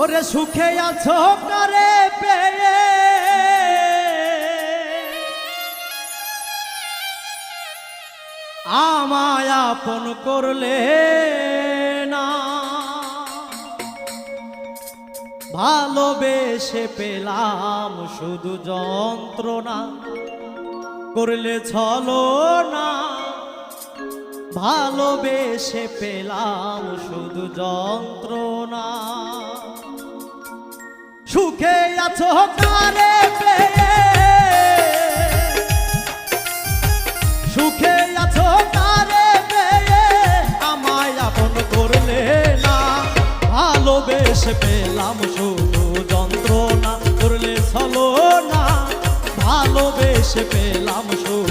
ওরে সুখে আছো কারে পেয়ে আমায় আপন করলে না, ভালোবেসে পেলাম শুধু যন্ত্রণা, করলে ছলনা। ভালোবেসে পেলাম শুধু যন্ত্রণা। সুখে আছো কারে পেয়ে, সুখে আছো কারে পেয়ে আমায় আপন করলে না, ভালোবেসে পেলাম শুধু যন্ত্রণা, করলে ছলনা। ভালোবেসে পেলাম শুধু